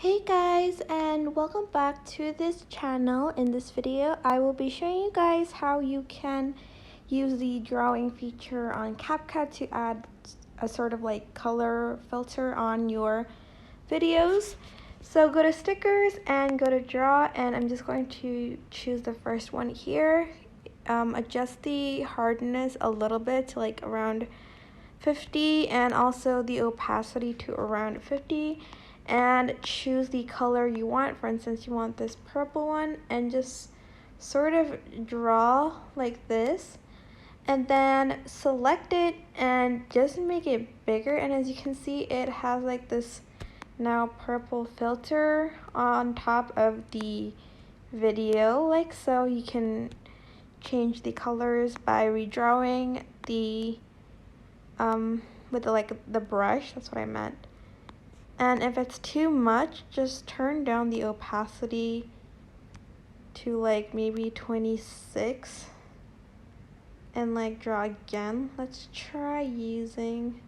Hey guys, and welcome back to this channel. In this video I will be showing you guys how you can use the drawing feature on CapCut to add a sort of like color filter on your videos. So go to stickers and go to draw, and I'm just going to choose the first one here. Adjust the hardness a little bit to like around 50 and also the opacity to around 50, and choose the color you want. For instance, you want this purple one, and just sort of draw like this, and then select it and just make it bigger. And as you can see, it has like this now purple filter on top of the video, like so. You can change the colors by redrawing the with the brush. That's what I meant. And if it's too much, just turn down the opacity to like maybe 26 and like draw again. Let's try using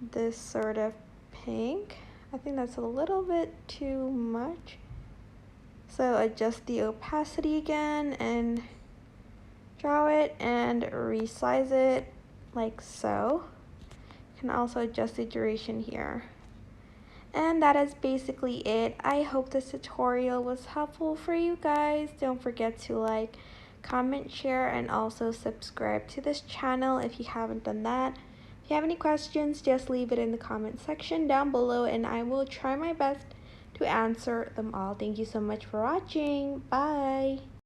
this sort of pink. I think that's a little bit too much, so adjust the opacity again and draw it and resize it like so. You can also adjust the duration here. And that is basically it. I hope this tutorial was helpful for you guys. Don't forget to like, comment, share, and also subscribe to this channel if you haven't done that. If you have any questions, just leave it in the comment section down below and I will try my best to answer them all. Thank you so much for watching. Bye!